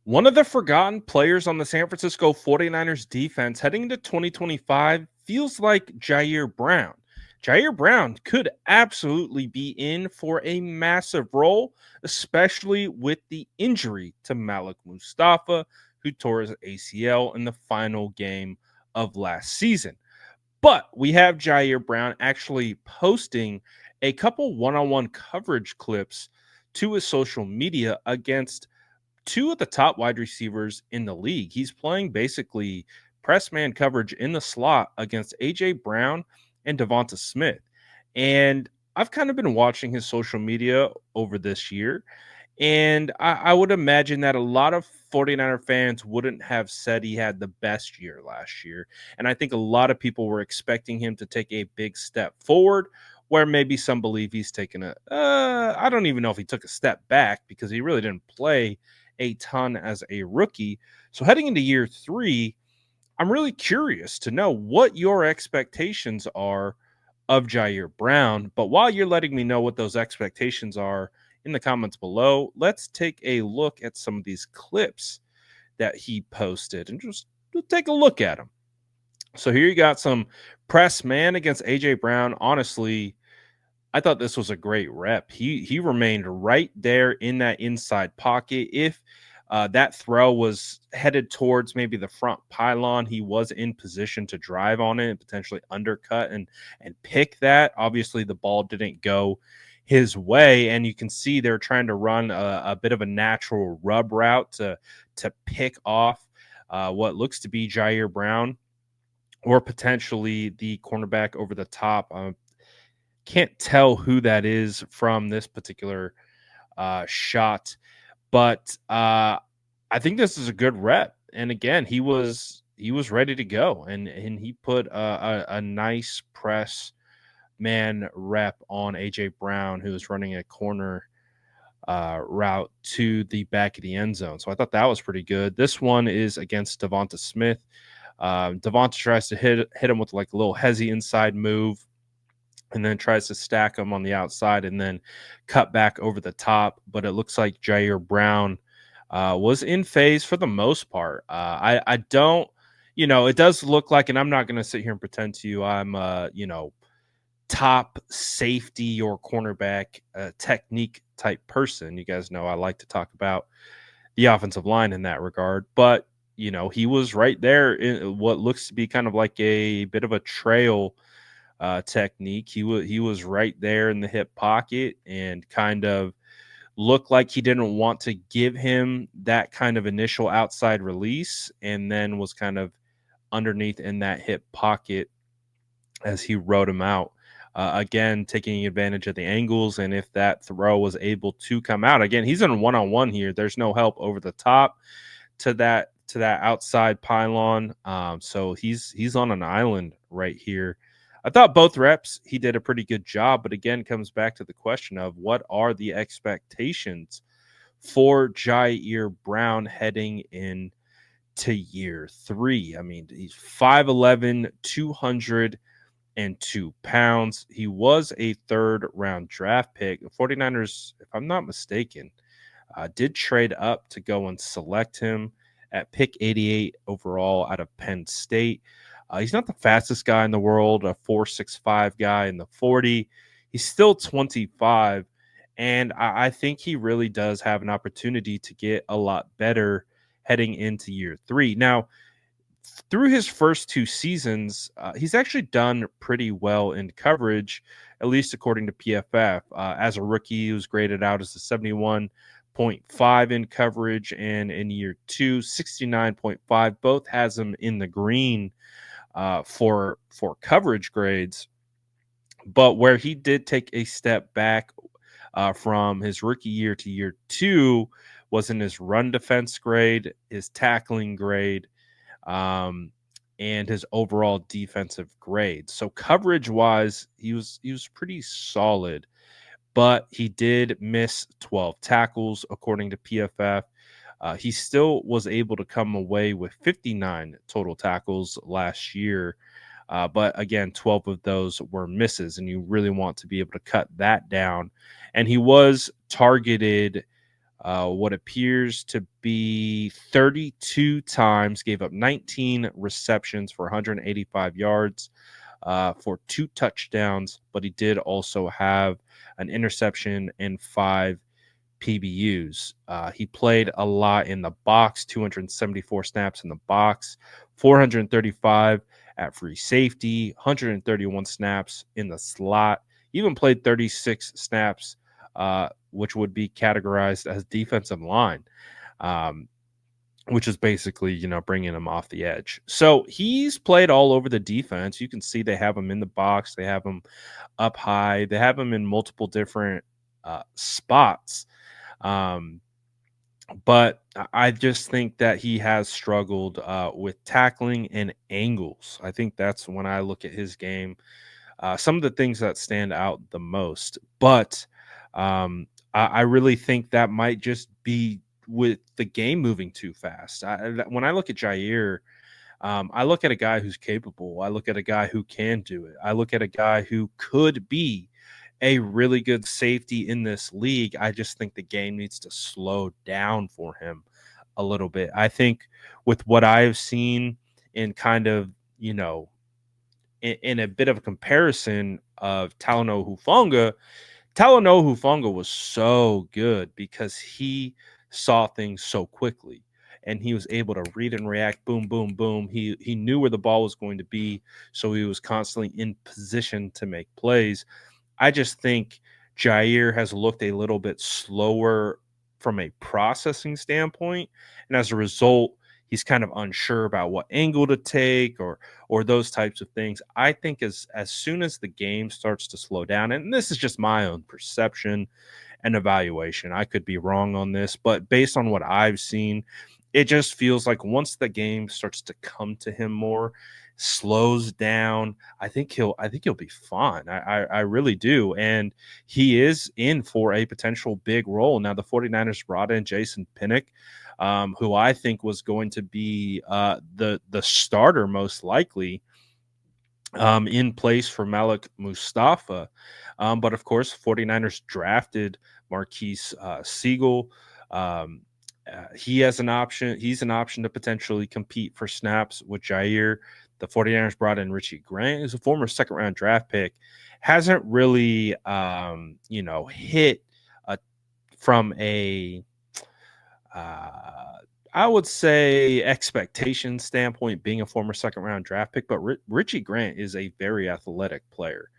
One of the forgotten players on the San Francisco 49ers defense heading into 2025 feels like Ji'Ayir Brown. Ji'Ayir Brown could absolutely be in for a massive role, especially with the injury to Malik Mustafa, who tore his ACL in the final game of last season. But we have Ji'Ayir Brown actually posting a couple one on one coverage clips to his social media against two of the top wide receivers in the league. He's playing basically press man coverage in the slot against AJ Brown and Devonta Smith. And I've kind of been watching his social media over this year. And I would imagine that a lot of 49er fans wouldn't have said he had the best year last year. And I think a lot of people were expecting him to take a big step forward, where maybe some believe he's taken I don't even know if he took a step back because he really didn't play a ton as a rookie. So heading into year three, I'm really curious to know what your expectations are of Ji'Ayir Brown. But while you're letting me know what those expectations are in the comments below, let's take a look at some of these clips that he posted and just take a look at them. So here you got some press man against AJ Brown. Honestly, I thought this was a great rep. He remained right there in that inside pocket. If that throw was headed towards maybe the front pylon, he was in position to drive on it and potentially undercut and pick that. Obviously, the ball didn't go his way, and you can see they're trying to run a bit of a natural rub route to pick off what looks to be Ji'Ayir Brown or potentially the cornerback over the top. Can't tell who that is from this particular shot, but I think this is a good rep. And again, he was ready to go, and he put a nice press man rep on AJ Brown, who was running a corner route to the back of the end zone. So I thought that was pretty good. This one is against Devonta Smith. Devonta tries to hit him with like a little hezzy inside move and then tries to stack them on the outside and then cut back over the top. But it looks like Ji'Ayir Brown was in phase for the most part. I don't, it does look like, and I'm not going to sit here and pretend to you I'm, top safety or cornerback technique type person. You guys know I like to talk about the offensive line in that regard, but he was right there in what looks to be kind of like a bit of a trail technique. He was right there in the hip pocket and kind of looked like he didn't want to give him that kind of initial outside release, and then was kind of underneath in that hip pocket as he rode him out. Again, taking advantage of the angles, and if that throw was able to come out, again, he's in one-on-one here. There's no help over the top to that outside pylon. So he's on an island right here. I thought both reps he did a pretty good job, but again, comes back to the question of what are the expectations for Ji'Ayir Brown heading into year three. I mean, he's 5'11, 202 pounds. He was a third round draft pick. The 49ers, if I'm not mistaken, did trade up to go and select him at pick 88 overall out of Penn State. He's not the fastest guy in the world, a 4.65 guy in the 40. He's still 25, and I think he really does have an opportunity to get a lot better heading into year three. Now, through his first two seasons, he's actually done pretty well in coverage, at least according to PFF. As a rookie, he was graded out as a 71.5 in coverage, and in year two, 69.5. Both has him in the green for coverage grades. But where he did take a step back from his rookie year to year two was in his run defense grade, his tackling grade, um, and his overall defensive grade. So coverage wise, he was pretty solid, but he did miss 12 tackles according to PFF. He still was able to come away with 59 total tackles last year. But again, 12 of those were misses, and you really want to be able to cut that down. And he was targeted what appears to be 32 times, gave up 19 receptions for 185 yards for 2 touchdowns, but he did also have an interception and 5 PBUs. He played a lot in the box, 274 snaps in the box, 435 at free safety, 131 snaps in the slot. He even played 36 snaps, which would be categorized as defensive line, um, which is basically, bringing him off the edge. So he's played all over the defense. You can see they have him in the box, they have him up high, they have him in multiple different spots. Um, but I just think that he has struggled with tackling and angles. I think that's when I look at his game, some of the things that stand out the most. But I really think that might just be with the game moving too fast. When I look at Jair, I look at a guy who's capable. I look at a guy who can do it. I look at a guy who could be a really good safety in this league. I just think the game needs to slow down for him a little bit. I think with what I've seen in kind of, in a bit of a comparison of Talanoa Hufanga was so good because he saw things so quickly and he was able to read and react. Boom, boom, boom. He knew where the ball was going to be, so he was constantly in position to make plays. I just think Ji'Ayir has looked a little bit slower from a processing standpoint, and as a result, he's kind of unsure about what angle to take or those types of things. I think as soon as the game starts to slow down, and this is just my own perception and evaluation, I could be wrong on this, but based on what I've seen, it just feels like once the game starts to come to him more, slows down, I think he'll be fine. I really do. And he is in for a potential big role. Now the 49ers brought in Jason Pinnock, who I think was going to be the starter most likely in place for Malik Mustafa. But of course, 49ers drafted Marquise Siegel. Um, he has an option. He's an option to potentially compete for snaps with Jair. The 49ers brought in Richie Grant, who's a former second round draft pick. Hasn't really, hit a, from a uh, I would say expectation standpoint, being a former second round draft pick, but Richie Grant is a very athletic player.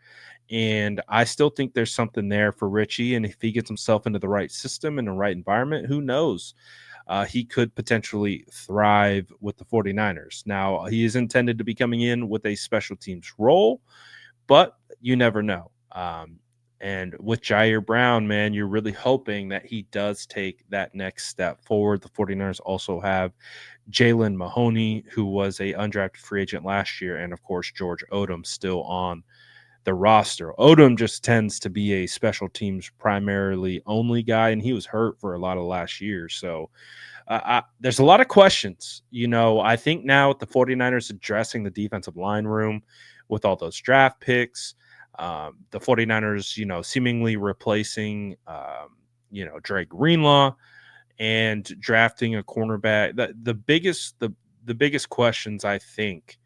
And I still think there's something there for Richie. And if he gets himself into the right system and the right environment, who knows? He could potentially thrive with the 49ers. Now, he is intended to be coming in with a special teams role, but you never know. And with Ji'Ayir Brown, man, you're really hoping that he does take that next step forward. The 49ers also have Jalen Mahoney, who was a undrafted free agent last year, and of course, George Odom still on the roster. Odom just tends to be a special teams primarily only guy, and he was hurt for a lot of last year. So there's a lot of questions. I think now with the 49ers addressing the defensive line room with all those draft picks, the 49ers, seemingly replacing, Drake Greenlaw and drafting a cornerback. The biggest questions I think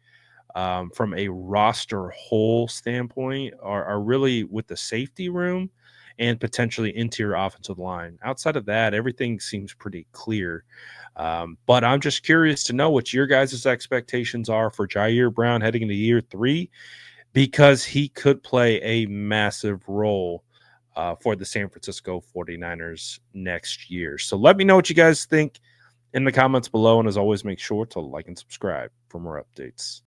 from a roster whole standpoint are really with the safety room and potentially interior offensive line. Outside of that, everything seems pretty clear. But I'm just curious to know what your guys' expectations are for Ji'Ayir Brown heading into year 3, because he could play a massive role for the San Francisco 49ers next year. So let me know what you guys think in the comments below. And as always, make sure to like and subscribe for more updates.